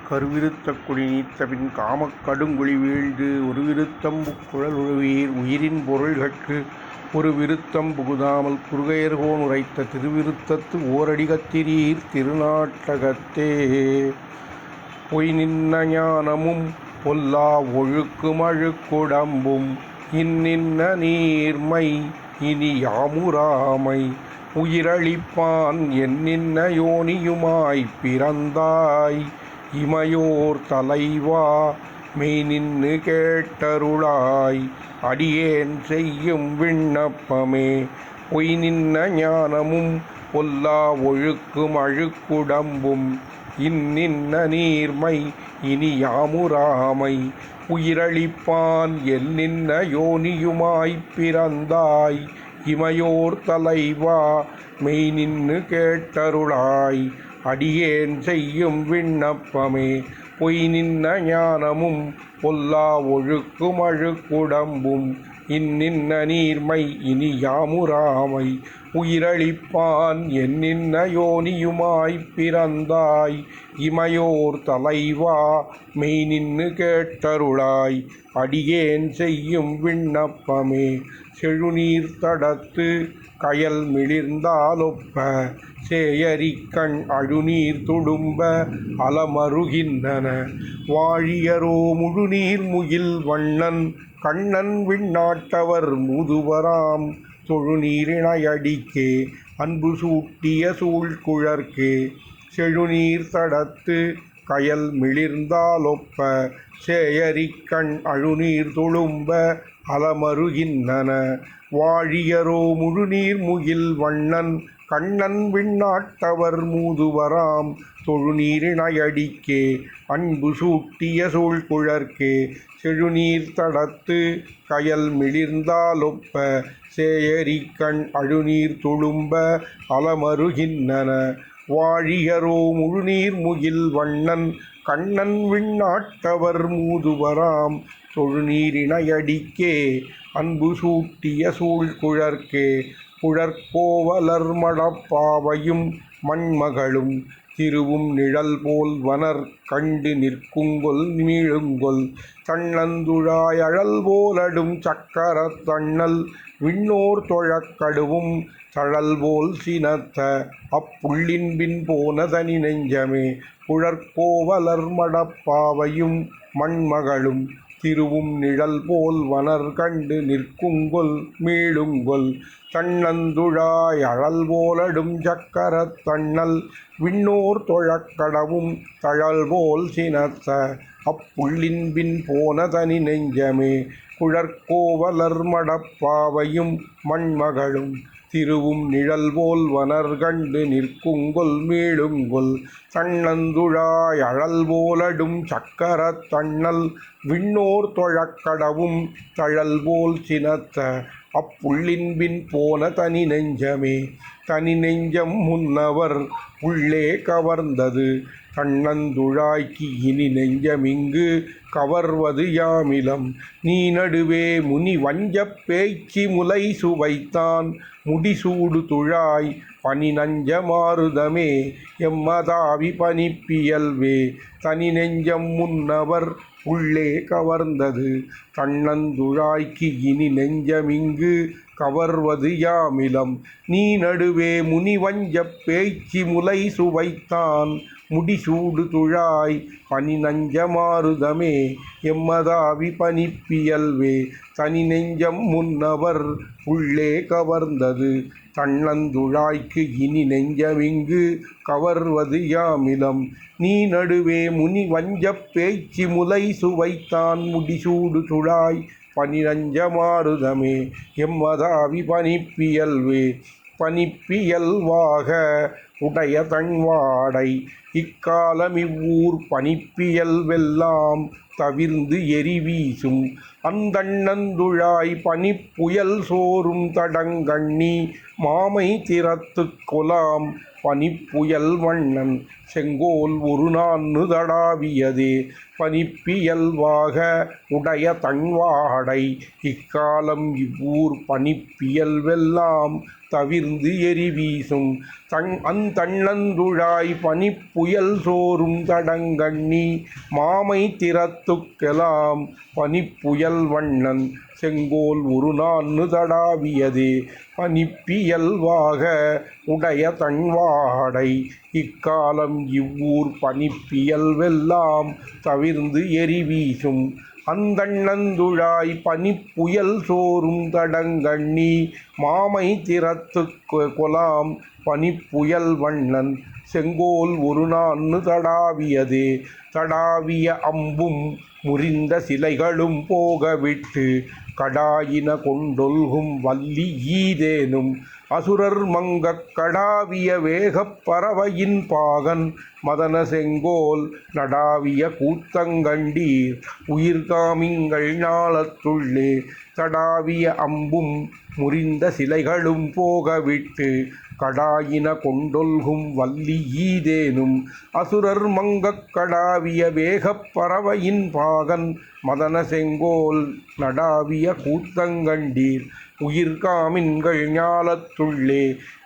கருவிருத்த குடி நீத்தபின் காமக் கடுங்குழி வீழ்ந்து ஒரு விருத்தம் புக்குழல் உழவீர் உயிரின் பொருள்கட்கு ஒரு விருத்தம் புகுதாமல் குறுகையர்கோன் உரைத்த திருவிருத்தத்து ஓரடிகத்திரீர் திருநாட்டகத்தே. பொய் நின்ன ஞானமும் பொல்லா ஒழுக்கும் அழுக்குடம்பும் இன்னின்ன நீர்மை இனி யாமுராமை உயிரளிப்பான் என்னின்ன யோனியுமாய்ப் பிறந்தாய் இமையோர் தலைவா மெய் நின்னு கேட்டருளாய் அடியேன் செய்யும் விண்ணப்பமே. பொய் நின்ன ஞானமும் பொல்லா ஒழுக்கும் அழுக்குடம்பும் இன்னின்ன நீர்மை இனி யாமுராமை உயிரளிப்பான் என்னின்ன யோனியுமாய்ப் பிறந்தாய் இமையோர் தலைவா மெய் நின்னு கேட்டருளாய் அடியேன் செய்யும் விண்ணப்பமே. பொய் நின்ன ஞானமும் பொல்லா ஒழுக்கும் அழுக்குடம்பும் இன்னின்ன நீர்மை இனி யாமுராமை உயிரளிப்பான் என்னின்ன யோனியுமாய்ப் பிறந்தாய் இமையோர் தலைவா மெய் நின்னு கேட்டருளாய் அடியேன் செய்யும் விண்ணப்பமே. செழுநீர் தடத்து கயல் மிளிர்ந்தாலொப்ப சேயரிக்கண் அழுநீர் துடும்ப அலமருகின்றன வாழியரோ முழுநீர் முகில் வண்ணன் கண்ணன் விண்ணாட்டவர் முதுவராம் தொழுநீரிணையடிக்கே அன்பு சூட்டிய சூழ்குழற்கே. செழுநீர் தடத்து கயல் மிளிர்ந்தாலொப்ப சேயரிக்கண் அழுநீர் துளும்ப அலமருகின்றன வாழியரோ முழுநீர் முகில் வண்ணன் கண்ணன் விண்ணாட்டவர் மூதுவராம் தொழுநீரிணையடிக்கே அன்பு சூட்டிய சூழ்குழற்கே. செழுநீர் தடத்து கயல் மிளிர்ந்தாலொப்ப சேயரிக்கண் அழுநீர் துளும்ப அலமருகின்றன வாழியரோ முழுநீர் முகில் வண்ணன் கண்ணன் விண்ணாட்டவர் மூதுவராம் தொழுநீரிணையடிக்கே அன்பு சூட்டிய சூழ்குழற்கே. குழற்கோவலர் மடப்பாவையும் மண்மகளும் திருவும் நிழல் போல் வனர் கண்டு நிற்குங்கொல் மீழுங்கொல் தன்னந்துழாய் அழல் போலடும் சக்கரத் தண்ணல் விண்ணோர் தொழக்கடுவும் தழல்போல் சினத்த அப்புள்ளின்பின் போன தனி நெஞ்சமே. குழற்கோவலர் மடப்பாவையும் மண்மகளும் திருவும் நிழல் போல் வனர் கண்டு நிற்குங்கொல் மீளுங்கொல் தன்னந்துழாய் அழல் போலடும் சக்கரத் தண்ணல் விண்ணோர் தொழக்கடவும் தழல்போல் சினத்த அப்புள்ளின்பின் போன தனி நெஞ்சமே. குழற்கோவலர் மடப்பாவையும் மண்மகளும் திருவும் நிழல் போல் வனர் கண்டு நிற்குங்கொல் மீளுங்கொல் தன்னந்துழாய் அழல் போலடும் சக்கரத் தண்ணல் விண்ணோர் தொழக்கடவும் தழல்போல் சினத்த அப்புள்ளின்பின் போன தனி நெஞ்சமே. தனி நெஞ்சம் முன்னவர் உள்ளே கவர்ந்தது தன்னந்துழாய்க்கு இனி நெஞ்சமிங்கு கவர்வது யாமிலம் நீ நடுவே முனி வஞ்சப் பேய்ச்சி முலை சுவைத்தான் முடிசூடு துழாய் பனி நஞ்ச மாருதமே எம்மதாவி பனிப்பியல்வே. தனி நெஞ்சம் முன்னவர் உள்ளே கவர்ந்தது தன்னந்துழாய்க்கு இனி நெஞ்சமிங்கு கவர்வது யாமிலம் நீ நடுவே முனி வஞ்சப் பேய்ச்சி முலை சுவைத்தான் முடிசூடு துழாய் பனி நஞ்ச மாருதமே எம்மதாவி பனிப்பியல்வே. தனி நெஞ்சம் முன்னவர் உள்ளே கவர்ந்தது தன்னந்துழாய்க்கு இனி நெஞ்சமிங்கு கவர்வது யாமிலம் நீ நடுவே முனி வஞ்சப் பேய்ச்சி முலை சுவைத்தான் முடிசூடு துழாய் பனி நஞ்ச மாருதமே எம்மதாவி பனிப்பியல்வே. பனிப்பியல்வாக உடைய தன்வாடை இக்காலமிவ்வூர் பனிப்பியல்வெல்லாம் தவிர்ந்து எரி வீசும் அந்தண்ணந்துழாய் பனிப்புயல் சோறும் தடங்கண்ணி மாமை திறத்து கொலாம் பனிப்புயல் வண்ணன் செங்கோல் ஒரு நான்னு தடாவியதே பனிப்பியல்வாக உடைய தன்வாடை இக்காலம் இவ்வூர் பனிப்பியல் வெல்லாம் தவிர்ந்து எரி வீசும் அந்தண்ணந்துழாய் பனிப்புயல் சோறும் தடங்கண்ணி மாமை திறத்துக்கெலாம் பனிப்புயல் வண்ணன் செங்கோல் ஒரு நான்னு தடாவியதே பனிப்பியல்வாக உடைய தன்வாடை இக்காலம் இவ்வூர் பனிப்பியல் வெல்லாம் தவிர்ந்து எரி வீசும் அந்தண்ணந்துழாய் பனிப்புயல் சோறும் தடங்கண்ணி மாமை திறத்து கொலாம் பனிப்புயல் வண்ணன் செங்கோல் ஒரு நான்னு தடாவியதே தடாவிய அம்பும் முறிந்த சிலைகளும் போக விட்டு கடாயின கொண்டொல்கும் வள்ளி ஈதேனும் அசுரர் மங்கக் கடாவிய வேகப் பறவையின் பாகன் மதன செங்கோல் நடாவிய கூத்தங்கண்டீர் உயிர்காமிங்கள் ஞாலத்துள்ளே தடாவிய அம்பும் முறிந்த சிலைகளும் போக விட்டு கடாயின கொண்டொல்கும் வள்ளி ஈதேனும் அசுரர் மங்கக் கடாவிய வேகப் பறவையின் பாகன் மதன செங்கோல் நடாவிய கூத்தங்கண்டீர் உயிர்காமின்கள் ஞாலத்துள்ளே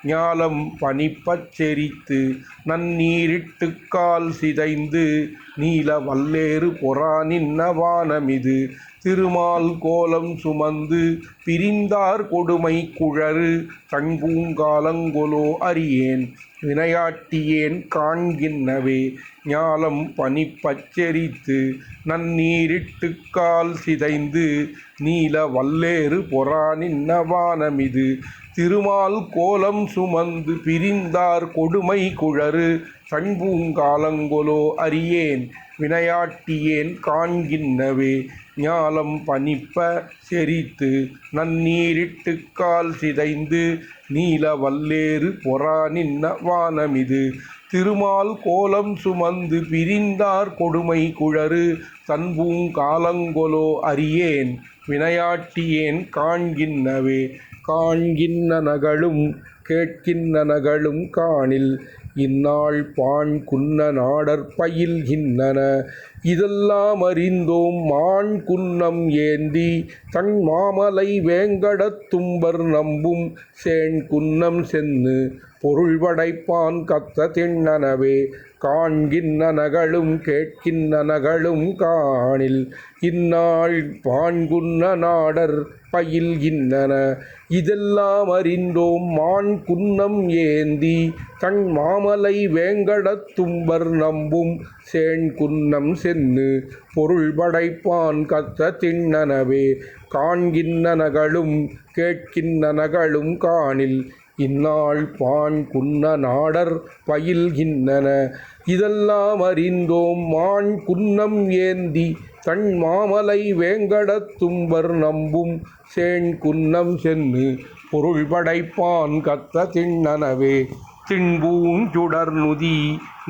ஞாலம் பனிப்பச் செரித்து நன்னீரிட்டு கால் சிதைந்து நீல வல்லேறு பொறானின்ன வானமிது திருமால் கோலம் சுமந்து பிரிந்தார் கொடுமை குழறு தன்பூங்காலங்கொலோ அறியேன் வினையாட்டியேன் காண்கின்னவே ஞாலம் பனிப்பச்செரித்து நன்னீரிட்டு கால் சிதைந்து நீல வல்லேறு பொறானின்ன வானமிது திருமால் கோலம் சுமந்து பிரிந்தார் கொடுமை குழறு தன்பூங்காலங்கொலோ அறியேன் வினையாட்டியேன் காண்கின்னவே ஞாலம் பனிப்ப செரித்து நன்னீரிட்டு கால் சிதைந்து நீல வல்லேறு பொறானின்ன வானமிது திருமால் கோலம் சுமந்து பிரிந்தார் கொடுமை குழறு தன்பூங்காலங்கொலோ அறியேன் வினையாட்டியேன் காண்கின்னவே காண்கின்ன நகளும் கேட்கின்ன நகளும் காணில் இந்நாள் பாண் குன்ன நாடர் பயில்கின்றன இதெல்லாம் அறிந்தோம் மான் குன்னம் ஏந்தி தன் மாமலை வேங்கடத் தும்பர் நம்பும் சேண் குன்னம் சென்னு பொருள் படைப்பான் கத்த திண்ணனவே காண்கின்ன நகளும் கேட்கின்ன நகளும் காணில் இந்நாள் பாண்குன்ன நாடர் பயில்கின்றன இதெல்லாம் அறிந்தோம் மான் குன்னம் ஏந்தி தன் மாமலை வேங்கடத் தும்பர் நம்பும் சேண் குன்னம் சென்னு பொருள் படைப்பான் கத்த திண்ணனவே காண்கின்ன நகளும் கேட்கின்ன நகளும் காணில் இந்நாள் பாண் குன்ன நாடர் பயில்கின்றன இதெல்லாம் அறிந்தோம் மான் குன்னம் ஏந்தி தன் மாமலை வேங்கடத் தும்பர் நம்பும் சேண் குன்னம் சென்னு பொருள் படைப்பான் கத்த திண்ணனவே தின்பூஞ்சுடர் நுதி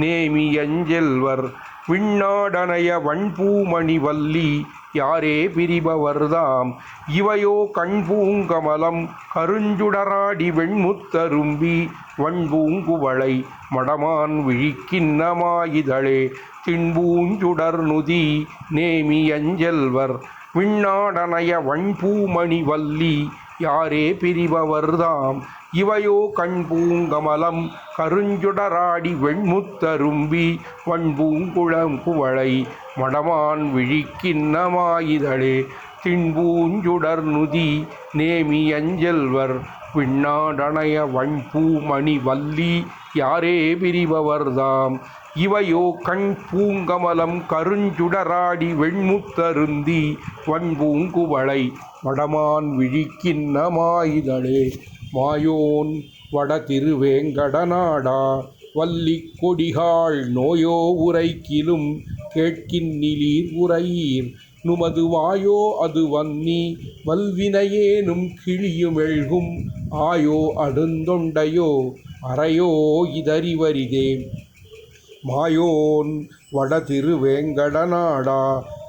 நேமியஞ்செல்வர் விண்ணாடனைய வண்பூமணி வள்ளி யாரே பிரிபவர்தாம் இவையோ கண்பூங்கமலம் கருஞ்சுடராடி வெண்முத்தரும்பி வண்பூங்குவளை மடமான் விழிக்கின்னமாயிதழே தின்பூஞ்சுடர் நுதி நேமியஞ்செல்வர் விண்ணாடனைய வண்பூமணி வள்ளி யாரே பிரிபவர்தாம் இவையோ கண்பூங்கமலம் கருஞ்சுடராடி வெண்முத்தரும்பி வண்பூங்குழங்குவளை மடமான் விழிக்கின்னமாயிதழே தின்பூஞ்சுடர் நுதி நேமியஞ்செல்வர் விண்ணாடனைய வண்பூமணி வள்ளி யாரே பிரிபவர்தாம் இவையோ கண் பூங்கமலம் கருஞ்சுடராடி வெண்முத்தருந்தி வண்பூங்குவளை மடமான் விழிக்கின்னமாயிதழே மாயோன் வட திருவேங்கடநாடா வள்ளி கொடிகாள் நோயோ உரைக்கிலும் கேட்கின்னிலீர் உரையீர் நுமது வாயோ அது வன்னி வல்வினையேனும் கிளியுமெழ்கும் ஆயோ அடுந்தொண்டையோ அறையோ இதறிவரிதே மாயோன் வட திருவேங்கடநாடா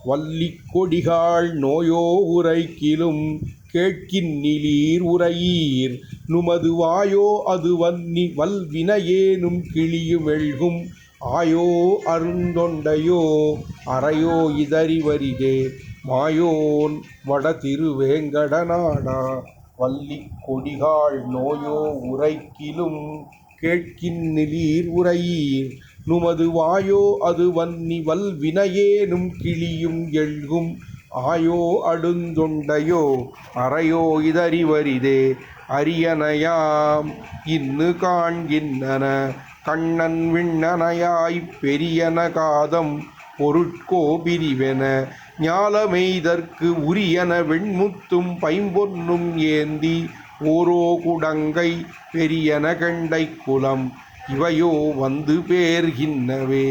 வள்ளி கொடிகாள் நோயோ உரைக்கிலும் கேட்கின்னிலீர் உரையீர் நுமது வாயோ அது வன்னி வல்வினையேனும் கிளியுமெழ்கும் ஆயோ அருந்தொண்டையோ அறையோ இதறிவரிதே மாயோன் வட திருவேங்கடநாடா வள்ளிக் கொடிகாள் நோயோ உரைக்கிலும் கேட்கின்னிலீர் உரையீர் நுமது வாயோ அது வன்னி வல்வினையேனும் கிளியும் எழ்கும் ஆயோ அடுந்தொண்டையோ அறையோ இதறிவரிதே அரியனையாம் இன்னு காண்கின்றன கண்ணன் விண்ணனையாய்ப் பெரியன காதம் பொருட்கோ பிரிவென ஞாலமெய்தற்கு உரியன வெண்முத்தும் பைம்பொன்னும் ஏந்தி ஓரோ குடங்கை பெரியன கெண்டை குலம் இவையோ வந்து பேர்கின்னவே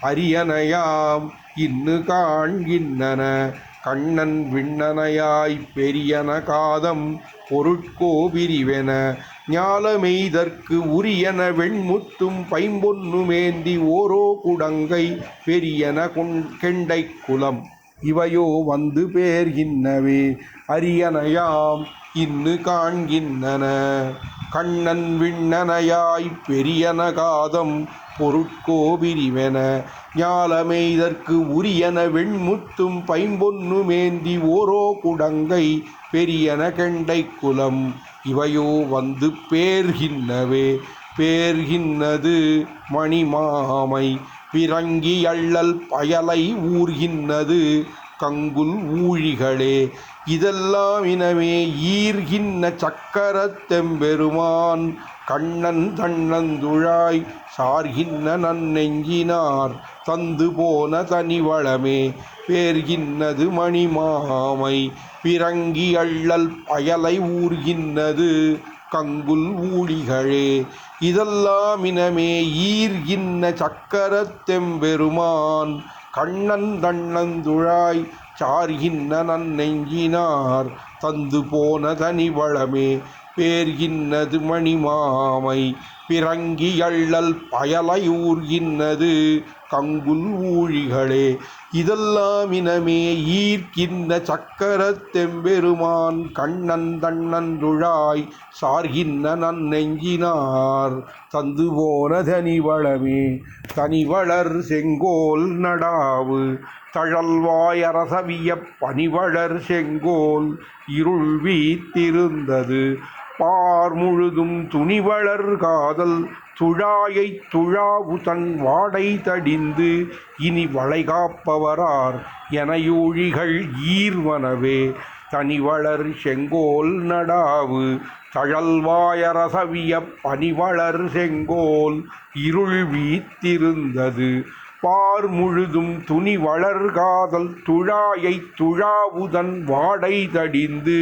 அரியனையாம் இன்னு காண்கின்றன கண்ணன் விண்ணனையாய்ப் பெரியன காதம் பொருட்கோ பிரிவென ஞாலமெய்தற்கு உரியன வெண்முத்தும் பைம்பொன்னுமேந்தி ஓரோ குடங்கை பெரியன கெண்டை குலம் இவையோ வந்து பேர்கின்னவே அரியனையாம் இன்னு காண்கின்றன கண்ணன் விண்ணனையாய்ப் பெரியன காதம் பொருட்கோ பிரிவென ஞாலமெய்தற்கு உரியன வெண்முத்தும் பைம்பொன்னுமேந்தி ஓரோ குடங்கை பெரியன கெண்டை குலம் இவையோ வந்து பேர்கின்னவே பேர்கின்னது மணிமாமை பிறங்கி அள்ளல் பயலை ஊர்கின்னது கங்குல் ஊழிகளே இதெல்லாம் இனமே ஈர்கின்ன சக்கரத் தெம்பெருமான் கண்ணன் தன்னந்துழாய் சார்கின்ன நன்னெஞ்சினார் தந்து போன தனிவளமே பேர்கின்னது மணிமாமை பிறங்கி அள்ளல் பயலை ஊர்கின்னது கங்குல் ஊழிகளே இதெல்லாம் இனமே ஈர்கின்ன சக்கரத் தெம்பெருமான் கண்ணன் தன்னந்துழாய் சார்கின்ன நன்னெஞ்சினார் தந்து போன தனிவளமே பேர்கின்னது மணிமாமை பிறங்கி அள்ளல் பயலையூர்கின்னது கங்குல் ஊழிகளே இதெல்லாம் இனமே ஈர்க்கின்ன சக்கரத் தெம்பெருமான் கண்ணன் தன்னந்துழாய் சார்கின்ன நன்னெஞ்சினார் தந்து போன தனிவளமே தனிவளர் செங்கோல் நடாவு தழல்வாயரசவிய பனிவளர் செங்கோல் இருள் வீத்திருந்தது பார் முழுதும் துணிவளர் காதல் துழாயைத் துழாவு தன் வாடை தடிந்து இனி வளைகாப்பவரார் எனையூழிகள் ஈர்வனவே தனிவளர் செங்கோல் நடாவு தழல்வாயரசவிய பனிவளர் செங்கோல் இருள் வீத்திருந்தது பார் முழுதும் துணி வளர் காதல் துழாயைத் துழாவுதன் வாடை தடிந்து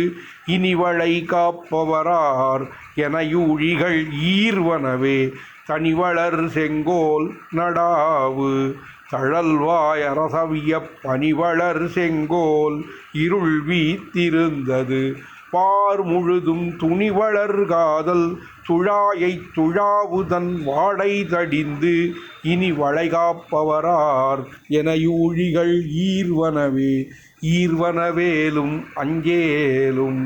இனிவளை காப்பவரார் எனையூழிகள் ஈர்வனவே தனிவளர் செங்கோல் நடாவு தழல்வாய் அரசவிய பனிவளர் செங்கோல் இருள் வீத்திருந்தது பார் முழுதும் துணிவளர் காதல் துழாயைத் துழாவுதன் வாடை தடிந்து இனி வளைகாப்பவரார் எனையூழிகள் ஈர்வனவே ஈர்வனவேலும் அஞ்சேலும்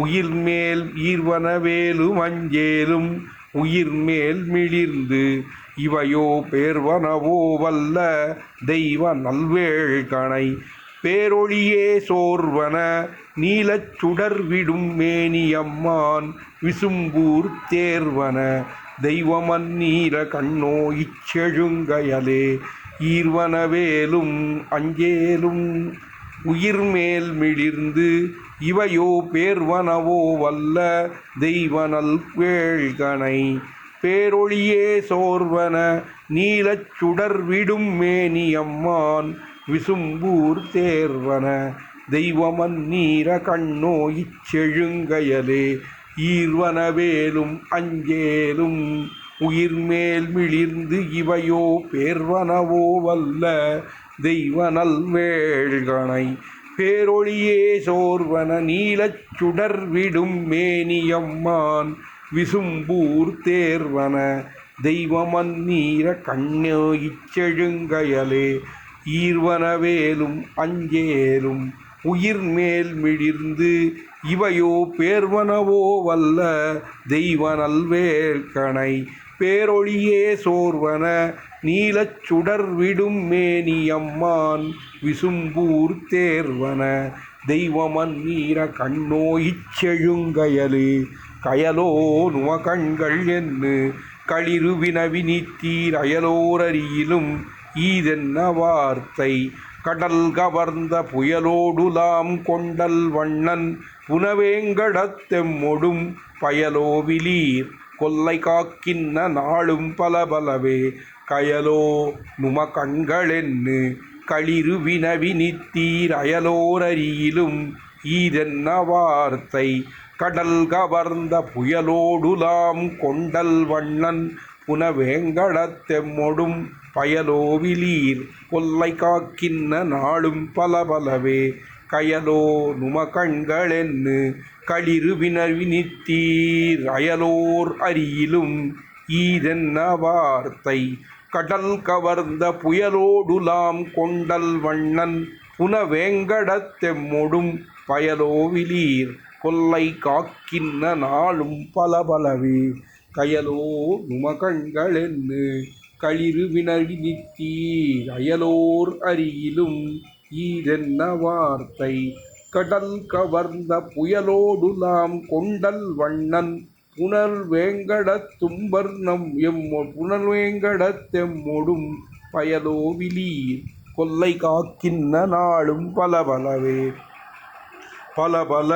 உயிர்மேல் ஈர்வனவேலும் அஞ்சேலும் உயிர்மேல் மிளிர்ந்து இவையோ பேர்வனவோ வல்ல தெய்வ நல்வேள்கணை பேரொளியே சோர்வன நீலச் சுடர்விடும் மேனியம்மான் விசும்பூர் தேர்வன தெய்வமன் நீல கண்ணோ இச்செழுங்கயலே ஈர்வனவேலும் அஞ்சேலும் உயிர்மேல் மிளிர்ந்து இவையோ பேர்வனவோ வல்ல தெய்வனல் வேள்கணை பேரொளியே சோர்வன நீலச் சுடர்விடும் மேனியம்மான் விசும்பூர் தேர்வன தெய்வமன் நீர கண்ணோ இச்செழுங்கயலே ஈர்வனவேலும் அஞ்சேலும் உயிர்மேல் மிளிர்ந்து இவையோ பேர்வனவோ வல்ல தெய்வனல் வேள்கணை பேரொளியே சோர்வன நீலச் சுடர்விடும் மேனியம்மான் விசும்பூர் தேர்வன தெய்வமன் நீர கண்ணோ இச்செழுங்கயலே ஈர்வனவேலும் அஞ்சேலும் உயிர் மேல் மிளிர்ந்து இவையோ பேர்வனவோ வல்ல தெய்வ நல்வேல்கணை பேரொளியே சோர்வன நீலச் சுடர் விடும் மேனியம்மான் விசும்பூர் தேர்வன தெய்வமன் நீர கண்ணோயிச் செழுங்கயலே கயலோ நும கண்கள் என்று களிறுவினவினித்தீர் அயலோரரியிலும் ஈதென்ன வார்த்தை கடல் கவர்ந்த புயலோடுலாம் கொண்டல் வண்ணன் புனவேங்கடத்தெம்மொடும் பயலோவிலீர் கொல்லை காக்கின்ன நாளும் பலபலவே கயலோ நும கண்களென்னு களிறுவினவினித்தீர் அயலோரரியிலும் ஈதென்ன வார்த்தை கடல் கவர்ந்த புயலோடுலாம் கொண்டல் வண்ணன் புனவேங்கடத்தெம்மொடும் பயலோவிலீர் கொல்லை காக்கின்ன நாளும் பலபலவே கயலோ நும கண்களென்னு களிறுவினவினித்தீர் அயலோர் அரியிலும் ஈதென்ன வார்த்தை கடல் கவர்ந்த புயலோடுலாம் கொண்டல் வண்ணன் புனவேங்கடத்தெம்மொடும் பயலோவிலீர் கொல்லை காக்கின்ன நாளும் பலபலவே கயலோ நும கண்களென்னு களிறுவினவினித்தீர் அயலோர் அரியிலும் ஈதென்ன வார்த்தை கடல் கவர்ந்த புயலோடுலாம் கொண்டல் வண்ணன் புனர்வேங்கடத்தெம்மொடும் பயலோவிலீர் கொல்லை காக்கின்ன நாளும் பலபலவே பலபல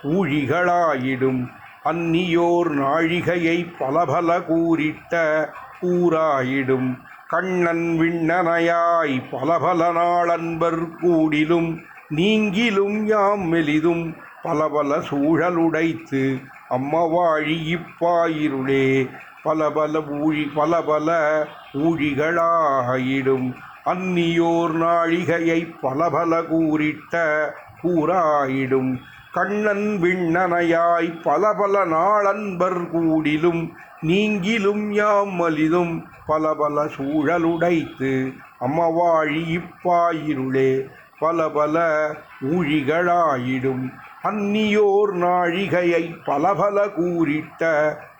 ஊழிகளாயிடும் அந்நியோர் நாழிகையை பலபல கூறிட்ட கூறாயிடும் கண்ணன் விண்ணனையாய் பலபல நாளன்பர் கூடிலும் நீங்கிலும் யாம் மெலிதும் பலபல சூழலுடைத்து அம்மவாழி இப்பாயிருளே பலபல ஊழிகளாயிடும் அந்நியோர் நாழிகையை பலபல கூறிட்ட கூறாயிடும் கண்ணன் விண்ணனையாய் பலபல நாளன்பர் கூடிலும் நீங்கிலும் யாம் மலிதும் பலபல சூழலுடைத்து அம்மவாழி இப்பாயிருளே பலபல ஊழிகளாயிடும் அந்நியோர் நாழிகையை பலபல கூறிட்ட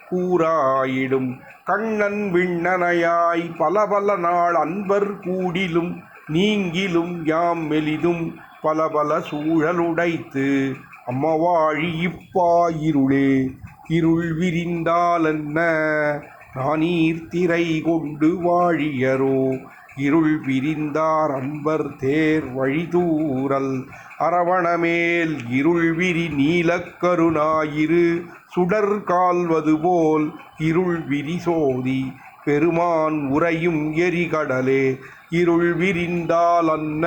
கூறாயிடும் கண்ணன் விண்ணனையாய் பலபல நாள் அன்பர் கூடிலும் நீங்கிலும் யாம் மெலிதும் பலபல சூழலுடைத்து அம்மவாழி இப்பாயிருளே இருள் விரிந்தாலென்ன நானீர் திரை கொண்டு வாழியரோ இருள் விரிந்தார் அன்பர் தேர் வழிதூரல் அரவணமேல் இருள் விரி நீலக்கருணாயிரு சுடர் கால்வது போல் இருள் விரி சோதி பெருமான் உறையும் எரிகடலே இருள் விரிந்தால் அன்ன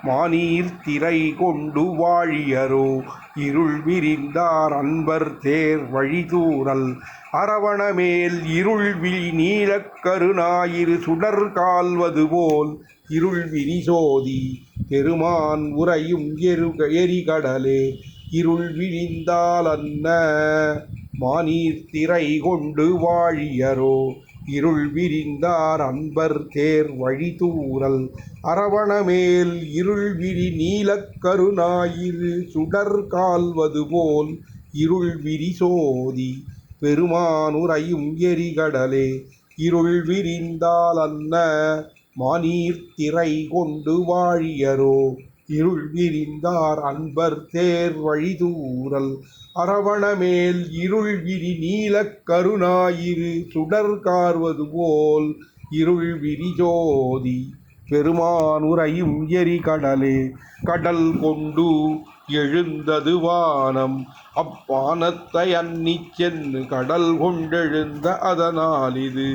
மானீர் திரை கொண்டு வாழியரோ இருள் விரிந்தார் அன்பர் தேர் வழிதூரல் அரவணமேல் இருள் விரி நீலக்கருணாயிரு சுடர் கால்வது போல் இருள் விரி சோதி பெருமான் உறையும் எரிகடலே இருள் விரிந்தால் அன்ன மானீர் திரை கொண்டு வாழியரோ இருள் விரிந்தார் அன்பர் தேர் வழிதூரல் அரவணமேல் இருள் விரி நீலக்கருணாயிரு சுடர் கால்வது போல் இருள் விரி சோதி பெருமானுரையும் எரிகடலே இருள் விரிந்தால் அன்ன மானீர் திரை கொண்டு வாழியரோ இருள் விரிந்தார் அன்பர் தேர் வழிதூரல் அரவணமேல் இருள் விரி நீலக்கருணாயிரு சுடர் கார்வது போல் இருள் விரி ஜோதி பெருமானுரையும் எரிகடலே கடல் கொண்டு எழுந்தது வானம் அப்பானத்தை அன்னிச் சென்று கடல் கொண்டெழுந்த அதனால் இது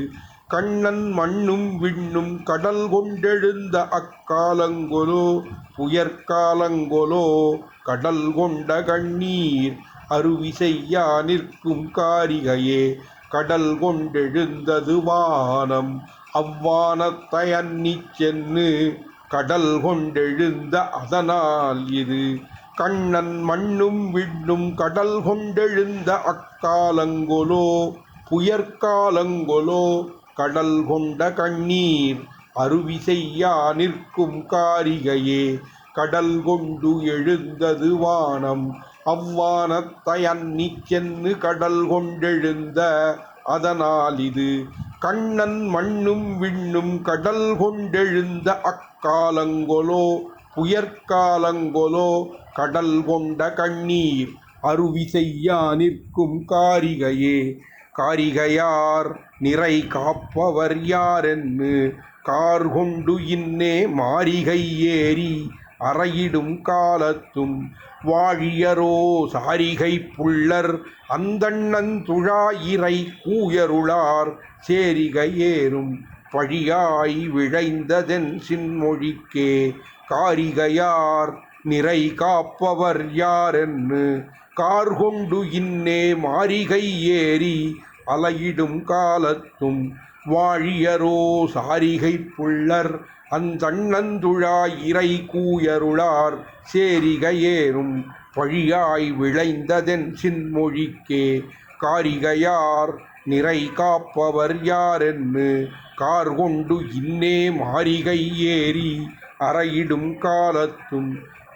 கண்ணன் மண்ணும் விண்ணும் கடல் கொண்டெழுந்த அக்காலங்கொலோ புயற்காலங்கொலோ கடல் கொண்ட கண்ணீர் அருவி செய்யா நிற்கும் காரிகையே கடல் கொண்டெழுந்தது வானம் அவ்வானத்தை அன்னிச் சென்று கடல் கொண்டெழுந்த அதனால் இது கண்ணன் மண்ணும் விண்ணும் கடல் கொண்டெழுந்த அக்காலங்கொலோ புயற்காலங்கொலோ கடல் கொண்ட கண்ணீர் அருவி செய்யா நிற்கும் காரிகையே கடல் கொண்டு எழுந்தது வானம். அவ்வானத்தை அன்னிச் சென்னு கடல் கொண்டெழுந்த அதனால் இது கண்ணன் மண்ணும் விண்ணும் கடல் கொண்டெழுந்த அக்காலங்கொலோ புயற்காலங்கொலோ கடல் கொண்ட கண்ணீர் அருவி செய்யா நிற்கும் காரிகையே. காரிகையார் நிறை காப்பவர் யாரென்னு கார்கொண்டு இன்னே மாரிகை ஏறி அறையிடும் காலத்தும் வாழியரோ சாரிகை புள்ளர் அந்தண்ணன் துழாயிரை கூயருளார் சேரிகை ஏறும் பழியாய் விழைந்ததென் சின்மொழிக்கே. காரிகையார் நிறை காப்பவர் யாரென்னு கார்கொண்டு இன்னே மாரிகை ஏறி அலையிடும் காலத்தும் வாழியரோ சாரிகை புள்ளர் அந்தண்ணந்துழாயிரை கூயருளார் சேரிகை ஏறும் பழியாய் விளைந்ததென் சின்மொழிக்கே. காரிகையார் நிறை காப்பவர் யாரென்னு கார்கொண்டு இன்னே மாரிகை ஏறி அறையிடும் காலத்தும்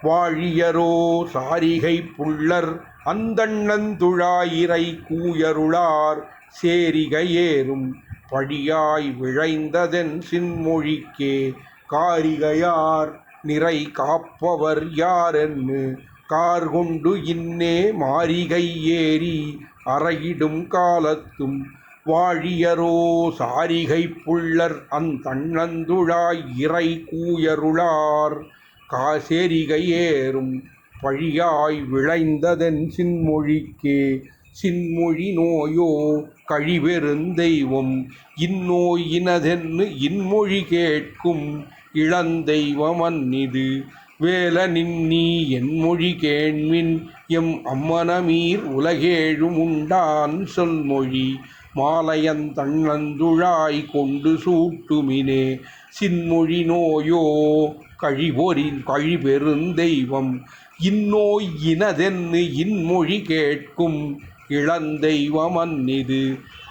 வாழியரோ சாரிகை புள்ளர் அந்தண்ணந்துழாயிரை கூயருளார் சேரிகை ஏறும் பழியாய் விழைந்ததென் சின்மொழிக்கே. காரிகையார் நிறை காப்பவர் யாரென்னு கார்கொண்டு இன்னே மாரிகை ஏறி அறையிடும் காலத்தும் வாழியரோ சாரிகை புள்ளர் அந்தண்ணந்துழாயிரை கூயருளார் சேரிகை ஏறும் பழியாய் விழைந்ததென் சின்மொழிக்கே. சின்மொழி நோயோ கழிபெருந்தெய்வம் இந்நோய் இனதென்னு இன்மொழி கேட்கும் இளந்தெய்வமன்னிது வேலனின் நீ என்மொழி கேண்மின் எம் அம்மனமீர் உலகேழும் உண்டான் சொல்மொழி மாலையந்தண்ணந்துழாய் கொண்டு சூட்டுமினே. சின்மொழி நோயோ கழிபெருந்தெய்வம் இந்நோய் இனதென்னு இன்மொழி கேட்கும் இளந்தெய்வமன்னிது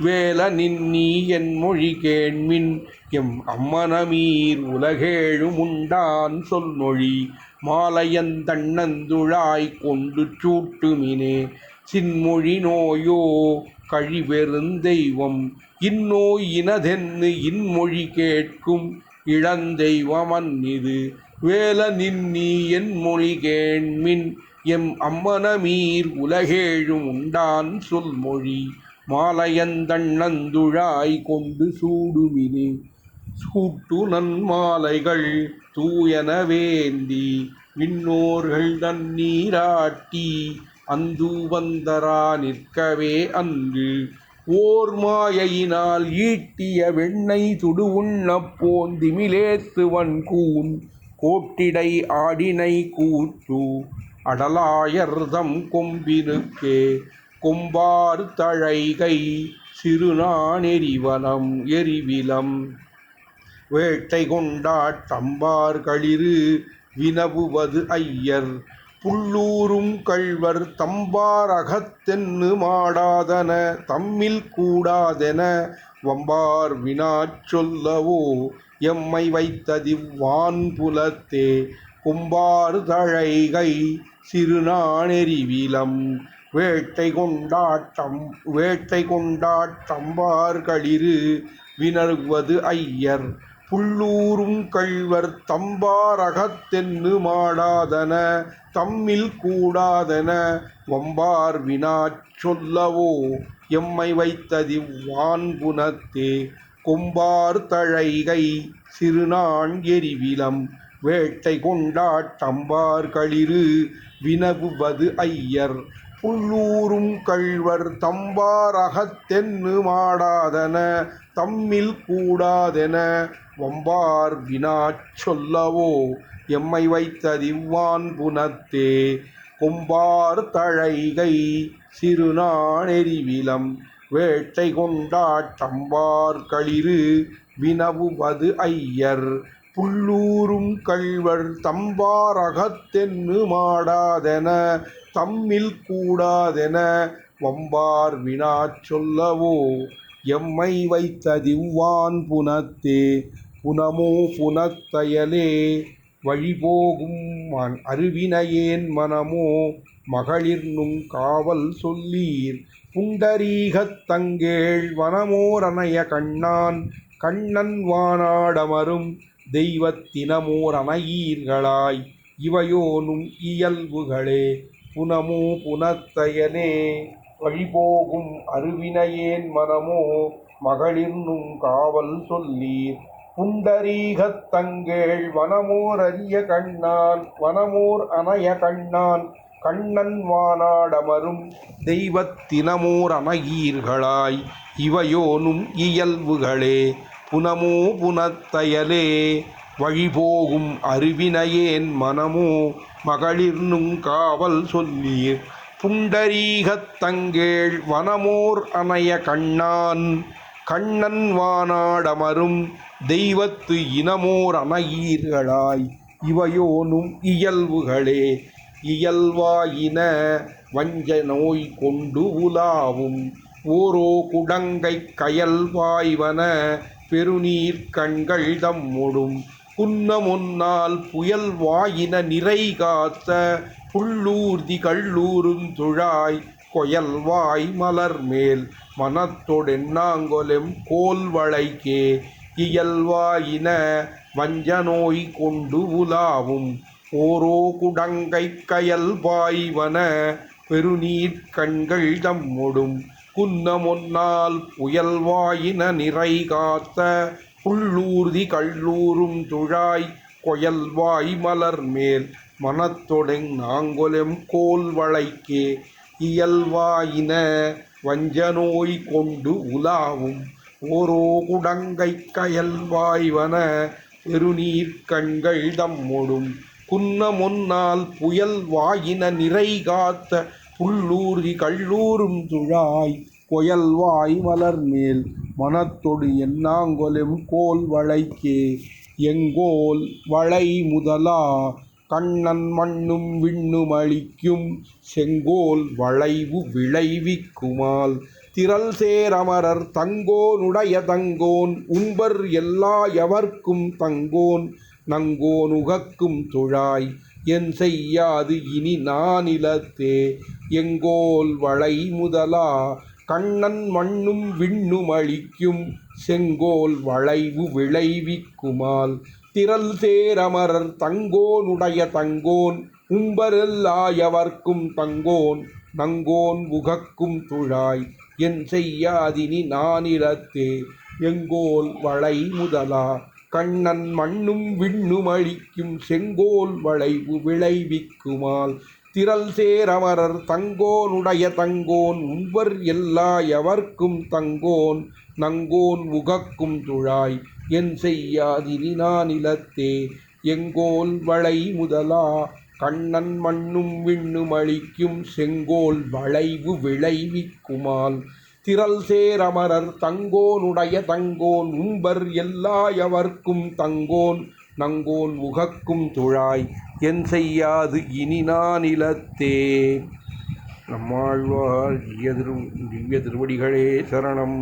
வேலனின் நீ என்மொழி கேண்மின் எம் அம்மனமீர் உலகேழும் உண்டான் சொல்மொழி மாலையந்தண்ணந்துழாய் கொண்டு சூட்டுமினே. சின்மொழி நோயோ கழிபெருந்தெய்வம் இந்நோய் இனதென்னு இன்மொழி கேட்கும் இளந்தெய்வமன்னிது வேலனின் நீ என்மொழி கேண்மின் எம் அம்மனமீர் உலகேழும் உண்டான் சொல்மொழி மாலையந்தண்ணந்துழாய் கொண்டு சூடுமினே. சூட்டு நன்மாலைகள் தூயன வேந்தி விண்ணோர்கள் தண்ணீராட்டி அந்து வந்தரா நிற்கவே அன்று ஓர் மாயையினால் ஈட்டிய வெண்ணை துடு உண்ணப் போந்திமிலேத்துவன் கூன் கோட்டிடை ஆடினை கூற்று அடலாயர்தம் கொம்பினுக்கே. கொம்பார் தழைகை சிறுநாணெறிவனம் எரிவிலம் வேட்டை கொண்டாட்டம்பார் களிறு வினவுவது ஐயர் புள்ளூரும் கள்வர் தம்பார் அகத்தென்னு மாடாதன தம்மில் கூடாதென வம்பார் வினாச் சொல்லவோ எம்மை வைத்ததிவ்வான் புலத்தே. கொம்பார் தழைகை சிறுநாணெறிவிலம் வேட்டை கொண்டாட்டம்பார் களிறு வினவுவது ஐயர் புள்ளூரும் கள்வர் தம்பார் அகத்தென்னு மாடாதன தம்மில் கூடாதென வம்பார் வினாச் சொல்லவோ எம்மை வைத்ததிவ்வான் புனத்தே. கொம்பார் தழைகை சிறுநாண் எரிவிலம் வேட்டை கொண்டாட்டம்பார் களிறு வினவுவது ஐயர் புள்ளூரும் கள்வர் தம்பார் அகத்தென்னு மாடாதன தம்மில் கூடாதென வம்பார் வினாச் சொல்லவோ எம்மை வைத்ததிவ்வான் புனத்தே. கொம்பார் தழைகை சிறுநாணெறிவிலம் வேட்டை கொண்டாட்டம்பார் களிறு வினவுவது ஐயர் புள்ளூரும் கள்வர் தம்பார் அகத்தென்னு மாடாதென தம்மில் கூடாதென வம்பார் வினாச் சொல்லவோ எம்மை வைத்ததிவ்வான் புனத்தே. புனமோ புனத்தயலே வழிபோகும் அருவினையேன் மனமோ மகளிர்நும் காவல் சொல்லீர். புண்டரீகத் தங்கேள் வனமோரனைய கண்ணான் கண்ணன் வானாடமரும் தெய்வத்தினமோர் அணையீர்களாய். இவையோனும் இயல்புகளே புனமோ புனத்தையலே. வழிபோகும் அருவினையேன் மனமோ மகளிர்நும் காவல் சொல்லீர். புண்டரீகத் தங்கேள் வனமோர் அரிய கண்ணான் வனமோர் அணைய கண்ணான் கண்ணன் வானாடமரும் தெய்வத்தினமோர் அணையீர்களாய். இவையோனும் இயல்புகளே புனமோ புனத்தையலே. வழிபோகும் அருவினையேன் மனமோ மகளிர்நும் காவல் சொல்லீர். புண்டரீகத் தங்கேள் வனமோர் அணைய கண்ணான் கண்ணன் வானாடமரும் தெய்வத்து இனமோர் அணையீர்களாய். இவையோனும் இயல்புகளே இயல்வாயின வஞ்ச நோய் கொண்டு உலாவும். ஓரோ குடங்கை கயல் வாய்வன பெருநீர் கண்கள் தம்முடும். குன்னமொன்னால் புயல் வாயின நிறை காத்த புள்ளூர்தி கள்ளூரும் துழாய். கொயல்வாய் மலர்மேல் மனத்தொடென்னாங்கொலெம் கோல்வளைக்கே. இயல்வாயின வஞ்ச நோய் கொண்டு உலாவும். ஓரோ குடங்கை கயல் பாய்வன பெருநீர் கண்கள் தம்முடும். குன்னமொன்னால் புயல் வாயின நிறை காத்த புள்ளூர்தி கள்ளூரும் துழாய். கொயல்வாய் மலர்மேல் மனத்தொடெங் நாங்கொலெம் கோல்வளைக்கே. இயல்வாயின வஞ்ச நோய் கொண்டு உலாவும். ஓரோ குடங்கை கயல் வாய்வன பெருநீர் கண்கள் தம்முடும். குன்னமொன்னால் புயல் வாயின நிறை காத்த புள்ளூர்தி கள்ளூரும் துழாய். கொயல்வாய் மலர்மேல் மனத்தொடு என்னாங்கொலெம் கோல் வளைக்கே. எங்கோல் வளை முதலா கண்ணன் மண்ணும் விண்ணும் அளிக்கும். செங்கோல் வளைவு விளைவிக்குமால் திரள் சேரமரர் தங்கோனுடைய தங்கோன் உண்பர் எல்லா எவர்க்கும் தங்கோன் நங்கோன் உகக்கும் துழாய். என் செய்யாது இனி நானிலத்தே. எங்கோல் வளை முதலா கண்ணன் மண்ணும் விண்ணும் அளிக்கும். செங்கோல் வளைவு விளைவிக்குமால் திரள் சேரமரர் தங்கோனுடைய தங்கோன் உம்பரெல்லா எவர்க்கும் தங்கோன் நங்கோன் உகக்கும் துழாய். என் செய்யாதினி நானிலத்தே. எங்கோல் வளை முதலா கண்ணன் மண்ணும் விண்ணும் அளிக்கும். செங்கோல் வளைவு விளைவிக்குமால் திரள் சேரமரர் தங்கோனுடைய தங்கோன் உம்பர் எல்லா எவர்க்கும் தங்கோன் நங்கோன் உகக்கும் துழாய். என் செய்யாதினி நானிலத்தே. எங்கோல் வளை முதலா கண்ணன் மண்ணும் விண்ணும் அளிக்கும். செங்கோல் வளைவு விளைவிக்குமால் திரள் சேரமரர் தங்கோனுடைய தங்கோன் உம்பர் எல்லா எவர்க்கும் தங்கோன் நங்கோன் உகக்கும் துழாய். என் செய்யாது இனி நானிலத்தே. நம்மாழ்வார் திவ்ய திருவடிகளே சரணம்.